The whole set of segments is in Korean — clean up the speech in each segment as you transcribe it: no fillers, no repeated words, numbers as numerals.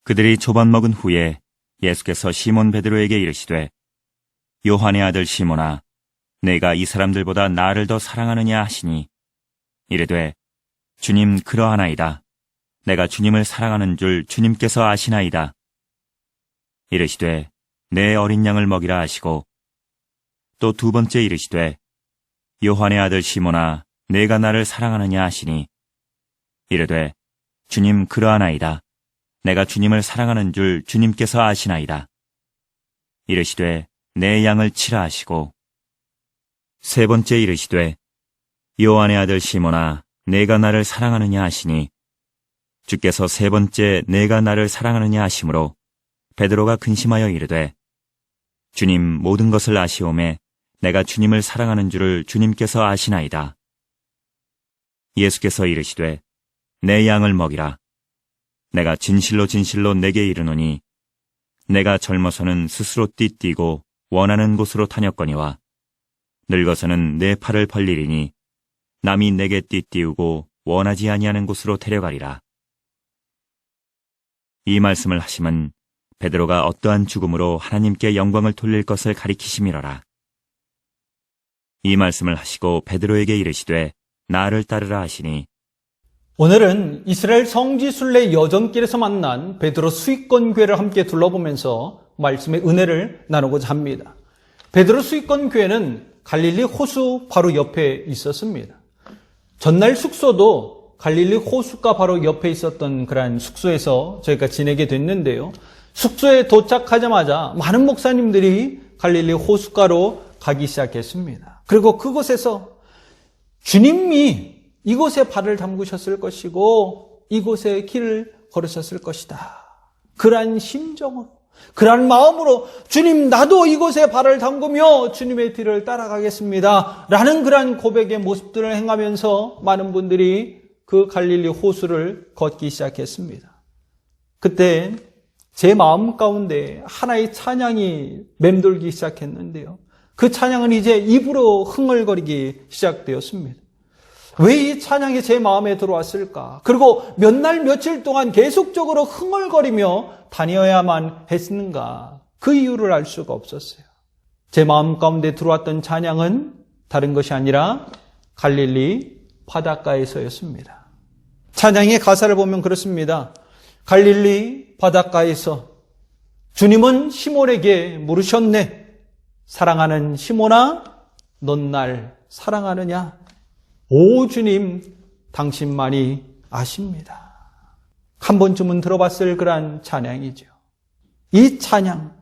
그들이 조반 먹은 후에 예수께서 시몬 베드로에게 이르시되 요한의 아들 시몬아 내가 이 사람들보다 나를 더 사랑하느냐 하시니 이르되 주님 그러하나이다. 내가 주님을 사랑하는 줄 주님께서 아시나이다. 이르시되 내 어린 양을 먹이라 하시고 또 두 번째 이르시되 요한의 아들 시몬아 내가 나를 사랑하느냐 하시니 이르되 주님 그러하나이다. 내가 주님을 사랑하는 줄 주님께서 아시나이다. 이르시되 내 양을 치라 하시고 세 번째 이르시되 요한의 아들 시몬아 내가 나를 사랑하느냐 하시니 주께서 세 번째 내가 나를 사랑하느냐 하심으로 베드로가 근심하여 이르되 주님 모든 것을 아시오매 내가 주님을 사랑하는 줄을 주님께서 아시나이다. 예수께서 이르시되 내 양을 먹이라. 내가 진실로 진실로 내게 이르노니 내가 젊어서는 스스로 띠뛰고 원하는 곳으로 다녔거니와 늙어서는 내 팔을 벌리리니 남이 내게 띠띠우고 원하지 아니하는 곳으로 데려가리라. 이 말씀을 하심은 베드로가 어떠한 죽음으로 하나님께 영광을 돌릴 것을 가리키심이로라. 이 말씀을 하시고 베드로에게 이르시되 나를 따르라 하시니 오늘은 이스라엘 성지순례 여정길에서 만난 베드로 수익권 교회를 함께 둘러보면서 말씀의 은혜를 나누고자 합니다. 베드로 수익권 교회는 갈릴리 호수 바로 옆에 있었습니다. 전날 숙소도 갈릴리 호수가 바로 옆에 있었던 그러한 숙소에서 저희가 지내게 됐는데요. 숙소에 도착하자마자 많은 목사님들이 갈릴리 호수가로 가기 시작했습니다. 그리고 그곳에서 주님이 이곳에 발을 담그셨을 것이고 이곳에 길을 걸으셨을 것이다. 그러한 심정으로, 그러한 마음으로 주님 나도 이곳에 발을 담그며 주님의 뒤를 따라가겠습니다. 라는 그러한 고백의 모습들을 행하면서 많은 분들이 그 갈릴리 호수를 걷기 시작했습니다. 그때 제 마음 가운데 하나의 찬양이 맴돌기 시작했는데요. 그 찬양은 이제 입으로 흥얼거리기 시작되었습니다. 왜 이 찬양이 제 마음에 들어왔을까? 그리고 몇 날 며칠 동안 계속적으로 흥얼거리며 다녀야만 했는가? 그 이유를 알 수가 없었어요. 제 마음 가운데 들어왔던 찬양은 다른 것이 아니라 갈릴리 바닷가에서였습니다. 찬양의 가사를 보면 그렇습니다. 갈릴리 바닷가에서 주님은 시몬에게 물으셨네. 사랑하는 시몬아, 넌 날 사랑하느냐? 오 주님, 당신만이 아십니다. 한 번쯤은 들어봤을 그러한 찬양이죠. 이 찬양,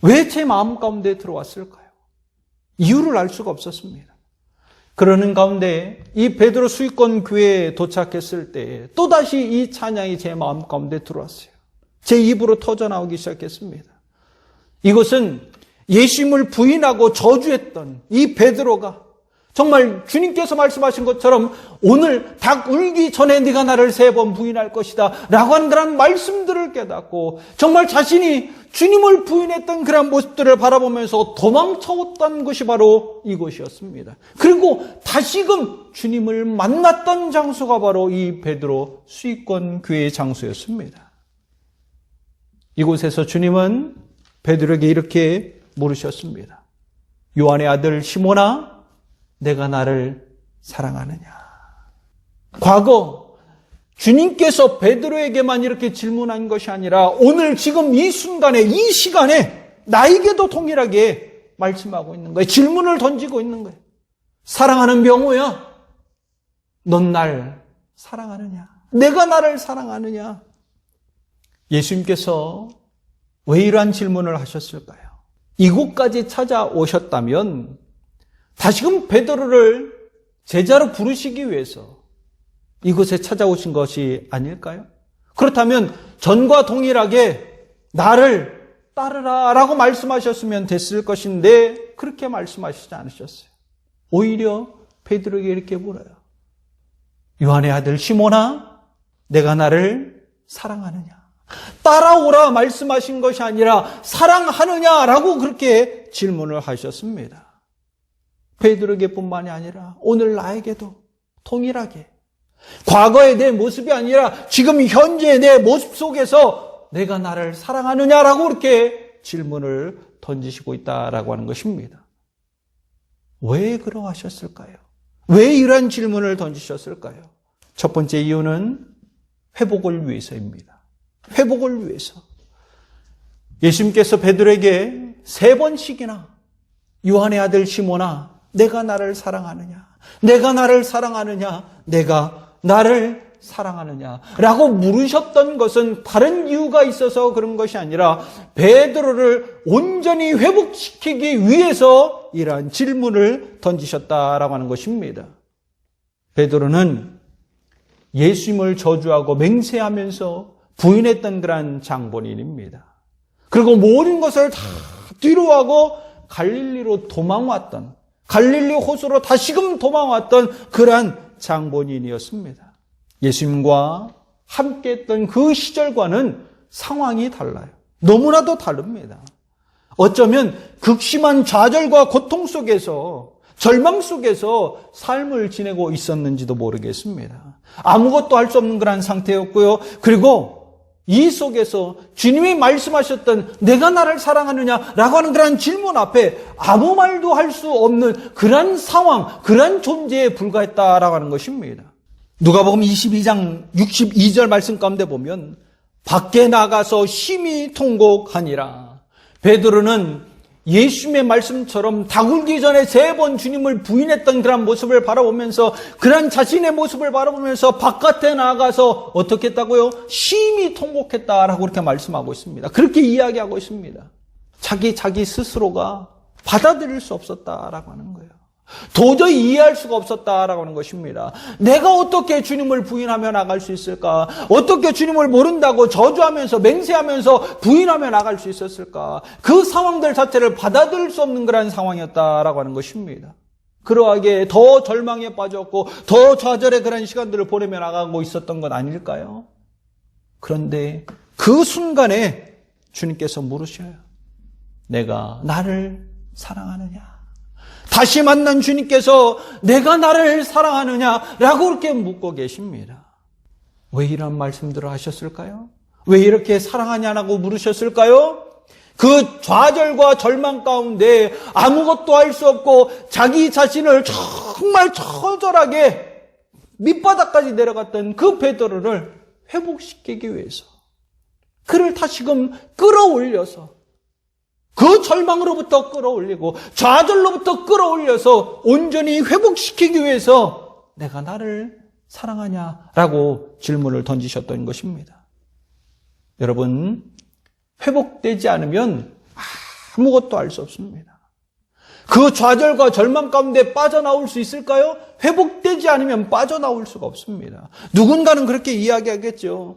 왜 제 마음 가운데 들어왔을까요? 이유를 알 수가 없었습니다. 그러는 가운데 이 베드로 수익권 교회에 도착했을 때 또다시 이 찬양이 제 마음 가운데 들어왔어요. 제 입으로 터져나오기 시작했습니다. 이것은 예수님을 부인하고 저주했던 이 베드로가 정말 주님께서 말씀하신 것처럼 오늘 닭 울기 전에 네가 나를 3번 부인할 것이다 라고 하는 그런 말씀들을 깨닫고 정말 자신이 주님을 부인했던 그런 모습들을 바라보면서 도망쳐왔던 것이 바로 이곳이었습니다. 그리고 다시금 주님을 만났던 장소가 바로 이 베드로 수익권 교회의 장소였습니다. 이곳에서 주님은 베드로에게 이렇게 물으셨습니다. 요한의 아들 시몬아, 내가 나를 사랑하느냐? 과거 주님께서 베드로에게만 이렇게 질문한 것이 아니라 오늘 지금 이 순간에 이 시간에 나에게도 동일하게 말씀하고 있는 거예요. 질문을 던지고 있는 거예요. 사랑하는 병호야, 넌 날 사랑하느냐? 내가 나를 사랑하느냐? 예수님께서 왜 이러한 질문을 하셨을까요? 이곳까지 찾아오셨다면 다시금 베드로를 제자로 부르시기 위해서 이곳에 찾아오신 것이 아닐까요? 그렇다면 전과 동일하게 나를 따르라 라고 말씀하셨으면 됐을 것인데 그렇게 말씀하시지 않으셨어요. 오히려 베드로에게 이렇게 물어요. 요한의 아들 시몬아, 내가 나를 사랑하느냐? 따라오라 말씀하신 것이 아니라 사랑하느냐라고 그렇게 질문을 하셨습니다. 베드로에게뿐만이 아니라 오늘 나에게도 동일하게 과거의 내 모습이 아니라 지금 현재의 내 모습 속에서 내가 나를 사랑하느냐라고 이렇게 질문을 던지시고 있다라고 하는 것입니다. 왜 그러하셨을까요? 왜 이러한 질문을 던지셨을까요? 첫 번째 이유는 회복을 위해서입니다. 회복을 위해서. 예수님께서 베드로에게 3번씩이나 요한의 아들 시몬아, 내가 나를 사랑하느냐? 내가 나를 사랑하느냐? 내가 나를 사랑하느냐라고 물으셨던 것은 다른 이유가 있어서 그런 것이 아니라 베드로를 온전히 회복시키기 위해서 이러한 질문을 던지셨다라고 하는 것입니다. 베드로는 예수님을 저주하고 맹세하면서 부인했던 그러한 장본인입니다. 그리고 모든 것을 다 뒤로하고 갈릴리로 도망왔던, 갈릴리 호수로 다시금 도망왔던 그러한 장본인이었습니다. 예수님과 함께했던 그 시절과는 상황이 달라요. 너무나도 다릅니다. 어쩌면 극심한 좌절과 고통 속에서, 절망 속에서 삶을 지내고 있었는지도 모르겠습니다. 아무것도 할 수 없는 그런 상태였고요. 그리고 이 속에서 주님이 말씀하셨던 내가 나를 사랑하느냐라고 하는 그런 질문 앞에 아무 말도 할 수 없는 그런 상황, 그런 존재에 불과했다라고 하는 것입니다. 누가복음 22장 62절 말씀 가운데 보면 밖에 나가서 심히 통곡하니라. 베드로는 예수님의 말씀처럼 다굴기 전에 3번 주님을 부인했던 그런 모습을 바라보면서, 그런 자신의 모습을 바라보면서 바깥에 나가서 어떻게 했다고요? 심히 통곡했다라고 그렇게 말씀하고 있습니다. 그렇게 이야기하고 있습니다. 자기 스스로가 받아들일 수 없었다라고 하는 거예요. 도저히 이해할 수가 없었다라고 하는 것입니다. 내가 어떻게 주님을 부인하며 나갈 수 있을까? 어떻게 주님을 모른다고 저주하면서 맹세하면서 부인하며 나갈 수 있었을까? 그 상황들 자체를 받아들일 수 없는 그런 상황이었다라고 하는 것입니다. 그러하게 더 절망에 빠졌고 더 좌절의 그런 시간들을 보내며 나가고 있었던 건 아닐까요? 그런데 그 순간에 주님께서 물으셔요. 내가 나를 사랑하느냐? 다시 만난 주님께서 내가 나를 사랑하느냐라고 그렇게 묻고 계십니다. 왜 이런 말씀들을 하셨을까요? 왜 이렇게 사랑하냐라고 물으셨을까요? 그 좌절과 절망 가운데 아무것도 할 수 없고 자기 자신을 정말 처절하게 밑바닥까지 내려갔던 그 베드로를 회복시키기 위해서, 그를 다시금 끌어올려서, 그 절망으로부터 끌어올리고 좌절로부터 끌어올려서 온전히 회복시키기 위해서 내가 나를 사랑하냐라고 질문을 던지셨던 것입니다. 여러분, 회복되지 않으면 아무것도 알 수 없습니다. 그 좌절과 절망 가운데 빠져나올 수 있을까요? 회복되지 않으면 빠져나올 수가 없습니다. 누군가는 그렇게 이야기하겠죠.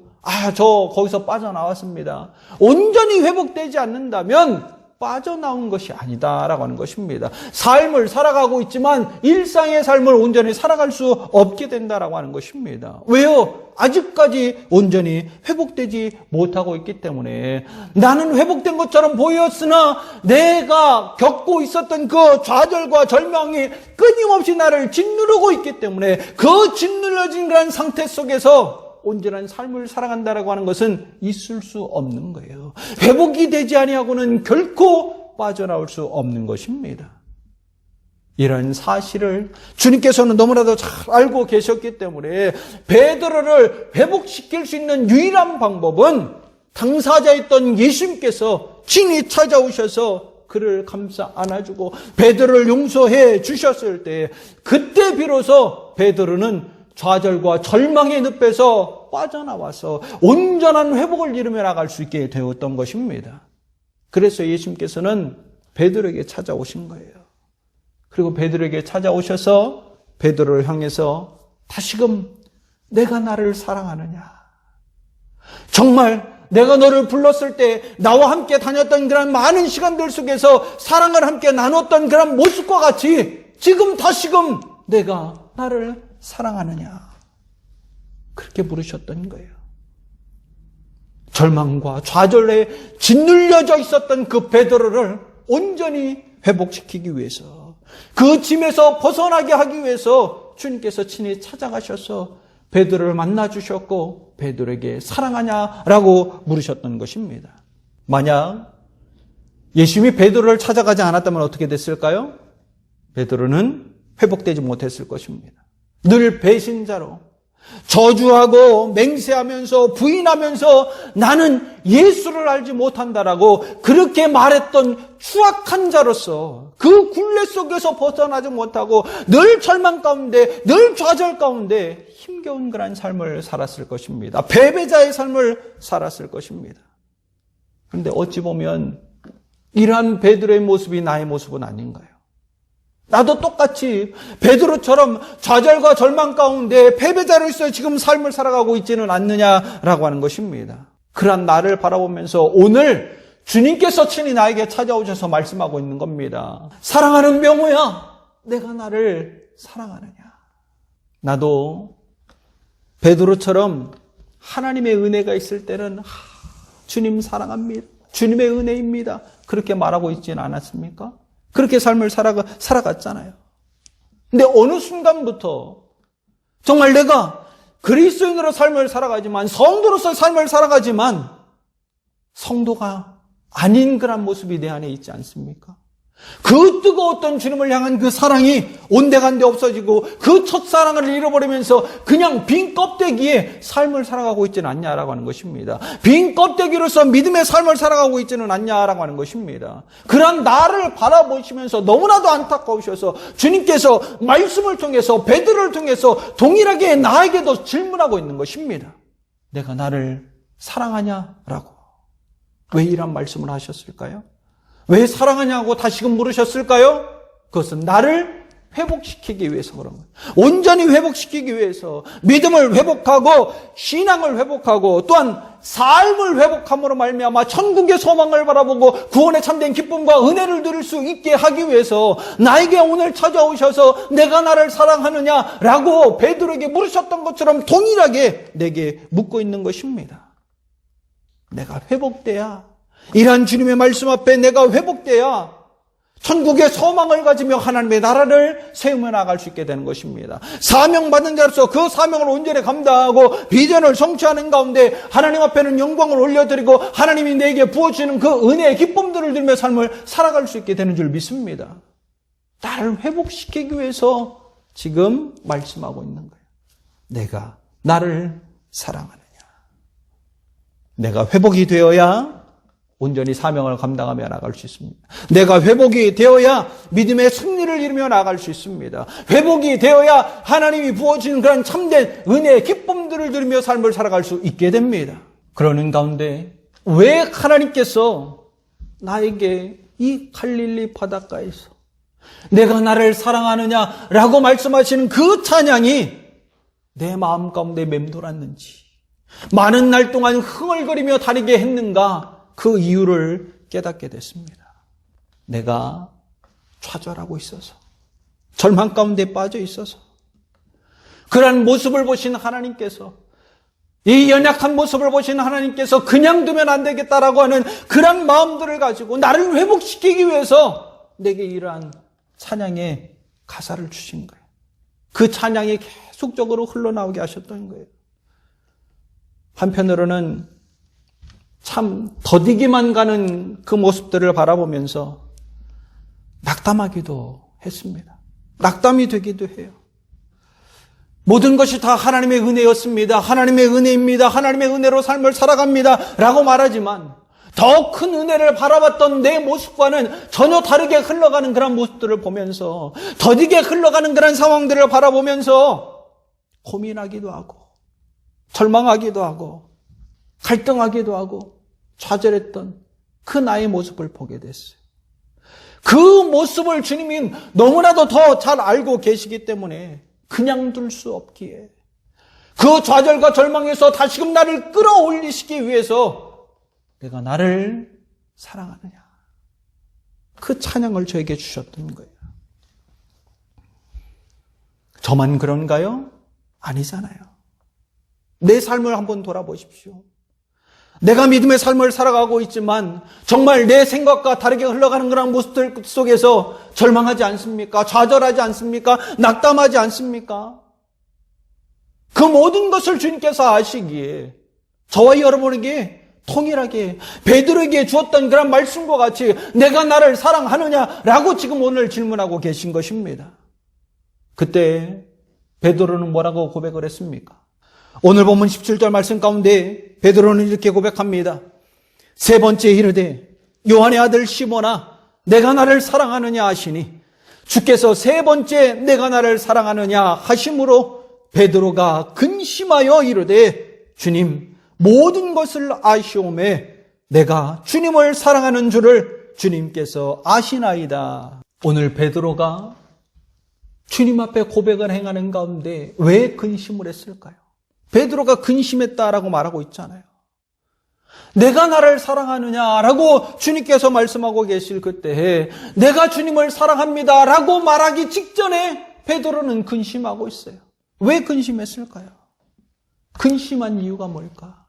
저 거기서 빠져나왔습니다. 온전히 회복되지 않는다면 빠져나온 것이 아니다라고 하는 것입니다. 삶을 살아가고 있지만 일상의 삶을 온전히 살아갈 수 없게 된다라고 하는 것입니다. 왜요? 아직까지 온전히 회복되지 못하고 있기 때문에. 나는 회복된 것처럼 보였으나 내가 겪고 있었던 그 좌절과 절망이 끊임없이 나를 짓누르고 있기 때문에 그 짓눌러진 그런 상태 속에서 온전한 삶을 살아간다라고 하는 것은 있을 수 없는 거예요. 회복이 되지 아니하고는 결코 빠져나올 수 없는 것입니다. 이런 사실을 주님께서는 너무나도 잘 알고 계셨기 때문에 베드로를 회복시킬 수 있는 유일한 방법은 당사자였던 예수님께서 친히 찾아오셔서 그를 감싸 안아주고 베드로를 용서해 주셨을 때, 그때 비로소 베드로는 좌절과 절망의 늪에서 빠져나와서 온전한 회복을 이루며 나갈 수 있게 되었던 것입니다. 그래서 예수님께서는 베드로에게 찾아오신 거예요. 그리고 베드로에게 찾아오셔서 베드로를 향해서 다시금 내가 나를 사랑하느냐? 정말 내가 너를 불렀을 때 나와 함께 다녔던 그런 많은 시간들 속에서 사랑을 함께 나눴던 그런 모습과 같이 지금 다시금 내가 나를 사랑하느냐? 그렇게 물으셨던 거예요. 절망과 좌절에 짓눌려져 있었던 그 베드로를 온전히 회복시키기 위해서, 그 짐에서 벗어나게 하기 위해서 주님께서 친히 찾아가셔서 베드로를 만나 주셨고 베드로에게 사랑하냐라고 물으셨던 것입니다. 만약 예수님이 베드로를 찾아가지 않았다면 어떻게 됐을까요? 베드로는 회복되지 못했을 것입니다. 늘 배신자로 저주하고 맹세하면서 부인하면서 나는 예수를 알지 못한다라고 그렇게 말했던 추악한 자로서 그 굴레 속에서 벗어나지 못하고 늘 절망 가운데 늘 좌절 가운데 힘겨운 그런 삶을 살았을 것입니다. 패배자의 삶을 살았을 것입니다. 그런데 어찌 보면 이러한 베드로의 모습이 나의 모습은 아닌가요? 나도 똑같이 베드로처럼 좌절과 절망 가운데 패배자로서 지금 삶을 살아가고 있지는 않느냐라고 하는 것입니다. 그러한 나를 바라보면서 오늘 주님께서 친히 나에게 찾아오셔서 말씀하고 있는 겁니다. 사랑하는 명호야, 내가 나를 사랑하느냐. 나도 베드로처럼 하나님의 은혜가 있을 때는 주님 사랑합니다. 주님의 은혜입니다. 그렇게 말하고 있지는 않았습니까? 그렇게 삶을 살아갔잖아요. 근데 어느 순간부터 정말 내가 그리스도인으로 삶을 살아가지만 성도로서 삶을 살아가지만 성도가 아닌 그런 모습이 내 안에 있지 않습니까? 그 뜨거웠던 주님을 향한 그 사랑이 온데간데 없어지고 그 첫사랑을 잃어버리면서 그냥 빈 껍데기에 삶을 살아가고 있지는 않냐라고 하는 것입니다. 빈 껍데기로서 믿음의 삶을 살아가고 있지는 않냐라고 하는 것입니다. 그런 나를 바라보시면서 너무나도 안타까우셔서 주님께서 말씀을 통해서 베드로를 통해서 동일하게 나에게도 질문하고 있는 것입니다. 내가 나를 사랑하냐라고. 왜 이런 말씀을 하셨을까요? 왜 사랑하냐고 다시금 물으셨을까요? 그것은 나를 회복시키기 위해서 그런 거예요. 온전히 회복시키기 위해서 믿음을 회복하고 신앙을 회복하고 또한 삶을 회복함으로 말미암아 천국의 소망을 바라보고 구원의 참된 기쁨과 은혜를 누릴 수 있게 하기 위해서 나에게 오늘 찾아오셔서 내가 나를 사랑하느냐라고 베드로에게 물으셨던 것처럼 동일하게 내게 묻고 있는 것입니다. 내가 회복돼야 이러한 주님의 말씀 앞에 내가 회복돼야 천국의 소망을 가지며 하나님의 나라를 세우며 나갈 수 있게 되는 것입니다. 사명받은 자로서 그 사명을 온전히 감당하고 비전을 성취하는 가운데 하나님 앞에는 영광을 올려드리고 하나님이 내게 부어주시는 그 은혜의 기쁨들을 누리며 삶을 살아갈 수 있게 되는 줄 믿습니다. 나를 회복시키기 위해서 지금 말씀하고 있는 거예요. 내가 나를 사랑하느냐. 내가 회복이 되어야 온전히 사명을 감당하며 나갈 수 있습니다. 내가 회복이 되어야 믿음의 승리를 이루며 나갈 수 있습니다. 회복이 되어야 하나님이 부어주는 그런 참된 은혜의 기쁨들을 누리며 삶을 살아갈 수 있게 됩니다. 그러는 가운데 왜 하나님께서 나에게 이 갈릴리 바닷가에서 내가 나를 사랑하느냐라고 말씀하시는 그 찬양이 내 마음 가운데 맴돌았는지 많은 날 동안 흥얼거리며 다니게 했는가 그 이유를 깨닫게 됐습니다. 내가 좌절하고 있어서 절망 가운데 빠져 있어서 그러한 모습을 보신 하나님께서 이 연약한 모습을 보신 하나님께서 그냥 두면 안 되겠다라고 하는 그런 마음들을 가지고 나를 회복시키기 위해서 내게 이러한 찬양의 가사를 주신 거예요. 그 찬양이 계속적으로 흘러나오게 하셨던 거예요. 한편으로는 참 더디기만 가는 그 모습들을 바라보면서 낙담하기도 했습니다. 낙담이 되기도 해요. 모든 것이 다 하나님의 은혜였습니다. 하나님의 은혜입니다. 하나님의 은혜로 삶을 살아갑니다. 라고 말하지만 더 큰 은혜를 바라봤던 내 모습과는 전혀 다르게 흘러가는 그런 모습들을 보면서 더디게 흘러가는 그런 상황들을 바라보면서 고민하기도 하고 절망하기도 하고 갈등하기도 하고 좌절했던 그 나의 모습을 보게 됐어요. 그 모습을 주님이 너무나도 더 잘 알고 계시기 때문에 그냥 둘 수 없기에 그 좌절과 절망에서 다시금 나를 끌어올리시기 위해서 내가 나를 사랑하느냐 그 찬양을 저에게 주셨던 거예요. 저만 그런가요? 아니잖아요. 내 삶을 한번 돌아보십시오. 내가 믿음의 삶을 살아가고 있지만 정말 내 생각과 다르게 흘러가는 그런 모습들 속에서 절망하지 않습니까? 좌절하지 않습니까? 낙담하지 않습니까? 그 모든 것을 주님께서 아시기에 저와 여러분에게 통일하게 베드로에게 주었던 그런 말씀과 같이 내가 나를 사랑하느냐라고 지금 오늘 질문하고 계신 것입니다. 그때 베드로는 뭐라고 고백을 했습니까? 오늘 본문 17절 말씀 가운데 베드로는 이렇게 고백합니다. 세 번째 이르되 요한의 아들 시몬아 내가 나를 사랑하느냐 하시니 주께서 세 번째 내가 나를 사랑하느냐 하심으로 베드로가 근심하여 이르되 주님 모든 것을 아시오매 내가 주님을 사랑하는 줄을 주님께서 아시나이다. 오늘 베드로가 주님 앞에 고백을 행하는 가운데 왜 근심을 했을까요? 베드로가 근심했다라고 말하고 있잖아요. 내가 나를 사랑하느냐라고 주님께서 말씀하고 계실 그때에 내가 주님을 사랑합니다라고 말하기 직전에 베드로는 근심하고 있어요. 왜 근심했을까요? 근심한 이유가 뭘까?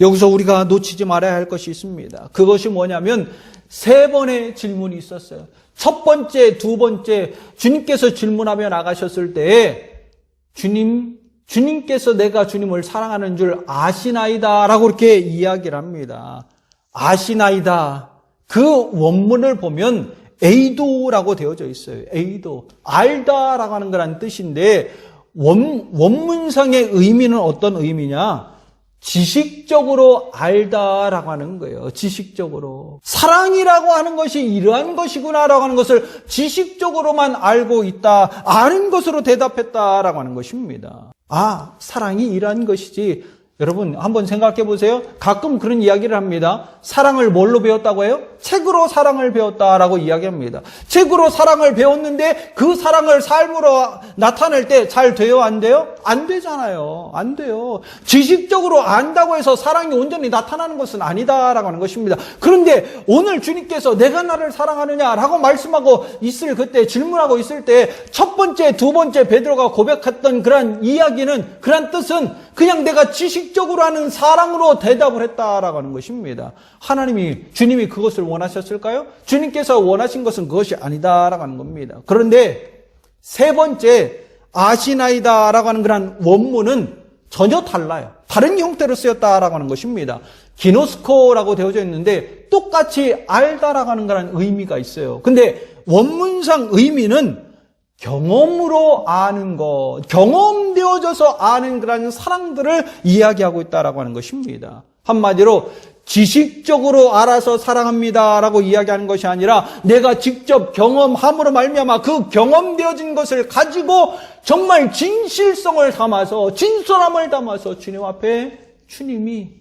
여기서 우리가 놓치지 말아야 할 것이 있습니다. 그것이 뭐냐면 세 번의 질문이 있었어요. 첫 번째, 두 번째 주님께서 질문하며 나가셨을 때에 주님께서 내가 주님을 사랑하는 줄 아시나이다 라고 이렇게 이야기를 합니다. 아시나이다. 그 원문을 보면 에이도라고 되어져 있어요. 에이도. 알다라고 하는 거란 뜻인데 원문상의 의미는 어떤 의미냐? 지식적으로 알다라고 하는 거예요. 지식적으로. 사랑이라고 하는 것이 이러한 것이구나라고 하는 것을 지식적으로만 알고 있다. 아는 것으로 대답했다라고 하는 것입니다. 아, 사랑이 이러한 것이지. 여러분 한번 생각해 보세요. 가끔 그런 이야기를 합니다. 사랑을 뭘로 배웠다고 해요? 책으로 사랑을 배웠다라고 이야기합니다. 책으로 사랑을 배웠는데 그 사랑을 삶으로 나타낼 때 잘 돼요? 안 돼요? 안 되잖아요. 안 돼요. 지식적으로 안다고 해서 사랑이 온전히 나타나는 것은 아니다라고 하는 것입니다. 그런데 오늘 주님께서 내가 나를 사랑하느냐라고 말씀하고 있을 그때 질문하고 있을 때 첫 번째, 두 번째 베드로가 고백했던 그런 이야기는 그런 뜻은 그냥 내가 지식적으로 하는 사랑으로 대답을 했다라고 하는 것입니다. 주님이 그것을 원하셨을까요? 주님께서 원하신 것은 그것이 아니다라고 하는 겁니다. 그런데 세 번째 아시나이다라고 하는 그런 원문은 전혀 달라요. 다른 형태로 쓰였다라고 하는 것입니다. 기노스코라고 되어져 있는데 똑같이 알다라고 하는 그런 의미가 있어요. 근데 원문상 의미는 경험으로 아는 것, 경험되어져서 아는 그런 사랑들을 이야기하고 있다라고 하는 것입니다. 한마디로 지식적으로 알아서 사랑합니다라고 이야기하는 것이 아니라 내가 직접 경험함으로 말미암아 그 경험되어진 것을 가지고 정말 진실성을 담아서 진솔함을 담아서 주님 앞에 주님이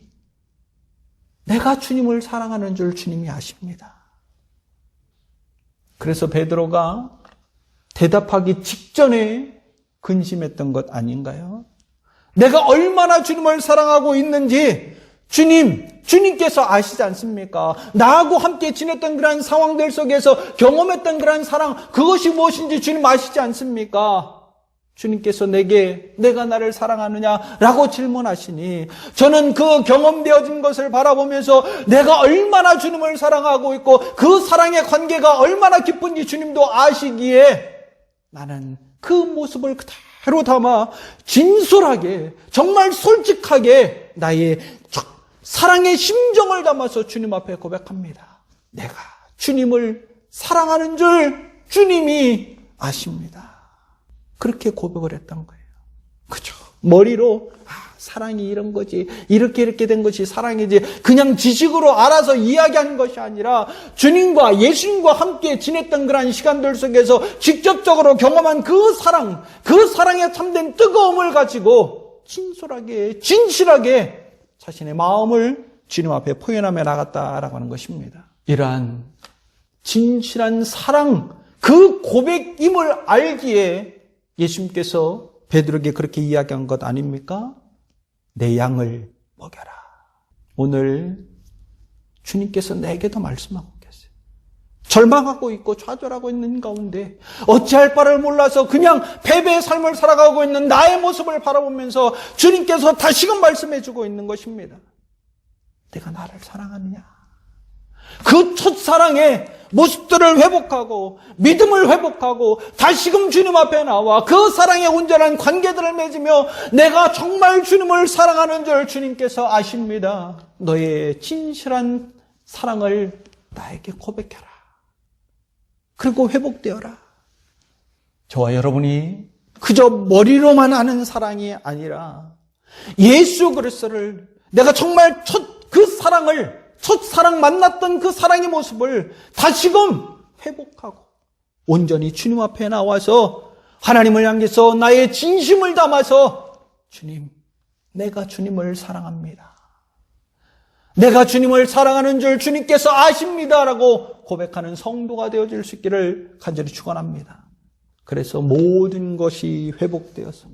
내가 주님을 사랑하는 줄 주님이 아십니다. 그래서 베드로가 대답하기 직전에 근심했던 것 아닌가요? 내가 얼마나 주님을 사랑하고 있는지 주님께서 아시지 않습니까? 나하고 함께 지냈던 그런 상황들 속에서 경험했던 그런 사랑, 그것이 무엇인지 주님 아시지 않습니까? 주님께서 내가 나를 사랑하느냐라고 질문하시니 저는 그 경험되어진 것을 바라보면서 내가 얼마나 주님을 사랑하고 있고 그 사랑의 관계가 얼마나 깊은지 주님도 아시기에 나는 그 모습을 그대로 담아 진솔하게 정말 솔직하게 나의 사랑의 심정을 담아서 주님 앞에 고백합니다. 내가 주님을 사랑하는 줄 주님이 아십니다. 그렇게 고백을 했던 거예요. 그죠? 머리로 사랑이 이런 거지, 이렇게 된 것이 사랑이지, 그냥 지식으로 알아서 이야기하는 것이 아니라 주님과 예수님과 함께 지냈던 그런 시간들 속에서 직접적으로 경험한 그 사랑에 참된 뜨거움을 가지고 진솔하게, 진실하게 자신의 마음을 주님 앞에 표현하며 나갔다라고 하는 것입니다. 이러한 진실한 사랑, 그 고백임을 알기에 예수님께서 베드로에게 그렇게 이야기한 것 아닙니까? 내 양을 먹여라. 오늘 주님께서 내게도 말씀하고 계세요. 절망하고 있고 좌절하고 있는 가운데 어찌할 바를 몰라서 그냥 패배의 삶을 살아가고 있는 나의 모습을 바라보면서 주님께서 다시금 말씀해주고 있는 것입니다. 내가 나를 사랑하느냐? 그 첫사랑의 모습들을 회복하고 믿음을 회복하고 다시금 주님 앞에 나와 그 사랑의 온전한 관계들을 맺으며 내가 정말 주님을 사랑하는 줄 주님께서 아십니다. 너의 진실한 사랑을 나에게 고백해라. 그리고 회복되어라. 저와 여러분이 그저 머리로만 아는 사랑이 아니라 예수 그리스도를 내가 정말 첫사랑 만났던 그 사랑의 모습을 다시금 회복하고 온전히 주님 앞에 나와서 하나님을 향해서 나의 진심을 담아서 주님, 내가 주님을 사랑합니다. 내가 주님을 사랑하는 줄 주님께서 아십니다라고 고백하는 성도가 되어질 수 있기를 간절히 축원합니다. 그래서 모든 것이 회복되어서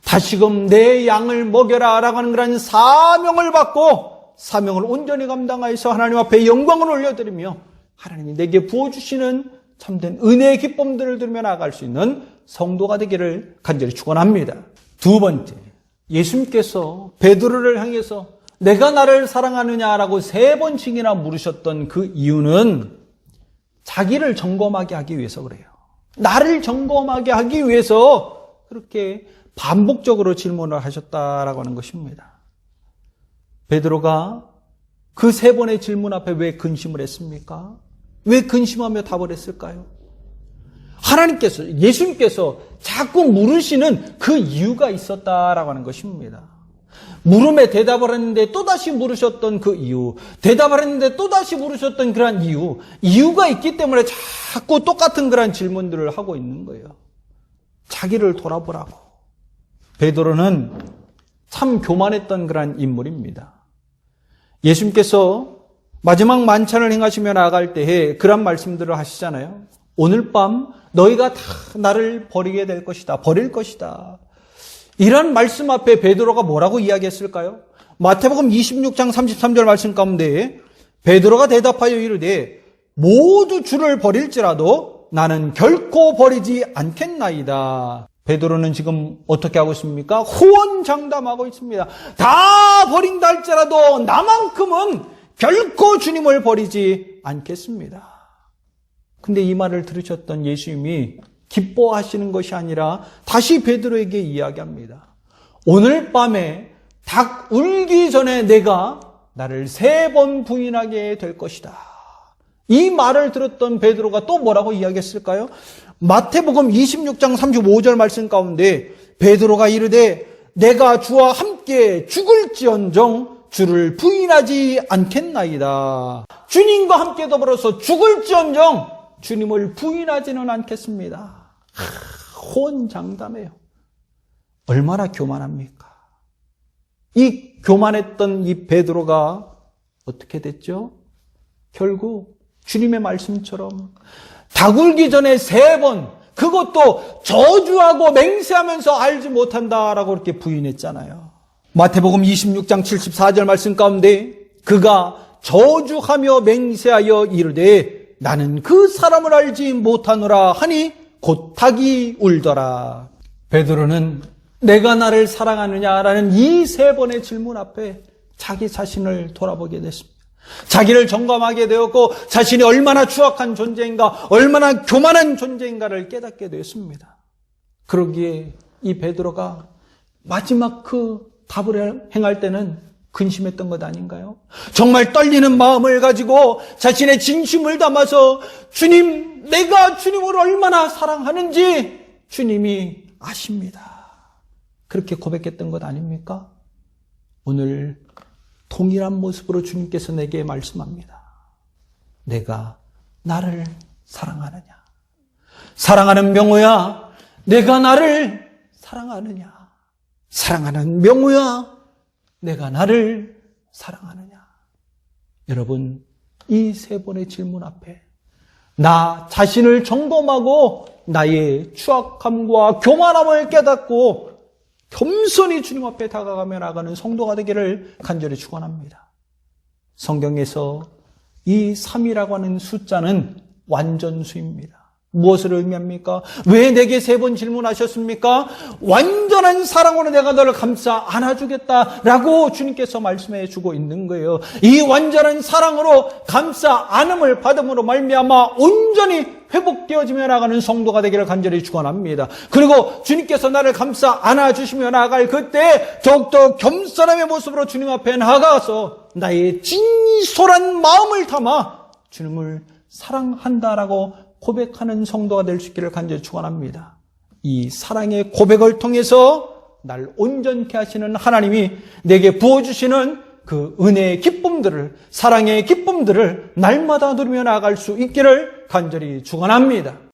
다시금 내 양을 먹여라라고 하는 그런 사명을 받고 사명을 온전히 감당하여서 하나님 앞에 영광을 올려드리며 하나님이 내게 부어주시는 참된 은혜의 기쁨들을 들으며 나아갈 수 있는 성도가 되기를 간절히 축원합니다. 두 번째, 예수님께서 베드로를 향해서 내가 나를 사랑하느냐라고 3번씩이나 물으셨던 그 이유는 자기를 점검하게 하기 위해서 그래요. 나를 점검하게 하기 위해서 그렇게 반복적으로 질문을 하셨다라고 하는 것입니다. 베드로가 그 3번의 질문 앞에 왜 근심을 했습니까? 왜 근심하며 답을 했을까요? 예수님께서 자꾸 물으시는 그 이유가 있었다라고 하는 것입니다. 물음에 대답을 했는데 또다시 물으셨던 그 이유, 대답을 했는데 또다시 물으셨던 그러한 이유가 있기 때문에 자꾸 똑같은 그러한 질문들을 하고 있는 거예요. 자기를 돌아보라고. 베드로는 참 교만했던 그러한 인물입니다. 예수님께서 마지막 만찬을 행하시며 나아갈 때에 그런 말씀들을 하시잖아요. 오늘 밤 너희가 다 나를 버리게 될 것이다. 버릴 것이다. 이런 말씀 앞에 베드로가 뭐라고 이야기했을까요? 마태복음 26장 33절 말씀 가운데 베드로가 대답하여 이르되 모두 주를 버릴지라도 나는 결코 버리지 않겠나이다. 베드로는 지금 어떻게 하고 있습니까? 호언장담하고 있습니다. 다 버린다 할지라도 나만큼은 결코 주님을 버리지 않겠습니다. 근데 이 말을 들으셨던 예수님이 기뻐하시는 것이 아니라 다시 베드로에게 이야기합니다. 오늘 밤에 닭 울기 전에 내가 나를 3번 부인하게 될 것이다. 이 말을 들었던 베드로가 또 뭐라고 이야기했을까요? 마태복음 26장 35절 말씀 가운데 베드로가 이르되 내가 주와 함께 죽을지언정 주를 부인하지 않겠나이다. 주님과 함께 더불어서 죽을지언정 주님을 부인하지는 않겠습니다. 호언장담해요. 얼마나 교만합니까? 이 교만했던 이 베드로가 어떻게 됐죠? 결국 주님의 말씀처럼 닭 울기 전에 3번, 그것도 저주하고 맹세하면서 알지 못한다라고 이렇게 부인했잖아요. 마태복음 26장 74절 말씀 가운데 그가 저주하며 맹세하여 이르되 나는 그 사람을 알지 못하노라 하니 곧 닭이 울더라. 베드로는 내가 나를 사랑하느냐라는 이 3번의 질문 앞에 자기 자신을 돌아보게 됐습니다. 자기를 점검하게 되었고 자신이 얼마나 추악한 존재인가, 얼마나 교만한 존재인가를 깨닫게 되었습니다. 그러기에 이 베드로가 마지막 그 답을 행할 때는 근심했던 것 아닌가요? 정말 떨리는 마음을 가지고 자신의 진심을 담아서 주님, 내가 주님을 얼마나 사랑하는지 주님이 아십니다. 그렇게 고백했던 것 아닙니까? 오늘 동일한 모습으로 주님께서 내게 말씀합니다. 내가 나를 사랑하느냐? 사랑하는 명호야, 내가 나를 사랑하느냐? 사랑하는 명호야, 내가 나를 사랑하느냐? 여러분, 이 3번의 질문 앞에 나 자신을 점검하고 나의 추악함과 교만함을 깨닫고 겸손히 주님 앞에 다가가며 나가는 성도가 되기를 간절히 축원합니다. 성경에서 이 3이라고 하는 숫자는 완전수입니다. 무엇을 의미합니까? 왜 내게 3번 질문하셨습니까? 완전한 사랑으로 내가 너를 감싸 안아주겠다라고 주님께서 말씀해 주고 있는 거예요. 이 완전한 사랑으로 감싸 안음을 받음으로 말미암아 온전히 회복되어지며 나가는 성도가 되기를 간절히 축원합니다. 그리고 주님께서 나를 감싸 안아주시며 나아갈 그때 더욱더 겸손함의 모습으로 주님 앞에 나아가서 나의 진솔한 마음을 담아 주님을 사랑한다라고 고백하는 성도가 될 수 있기를 간절히 축원합니다. 이 사랑의 고백을 통해서 날 온전케 하시는 하나님이 내게 부어주시는 그 은혜의 기쁨들을, 사랑의 기쁨들을 날마다 누리며 나아갈 수 있기를 간절히 축원합니다.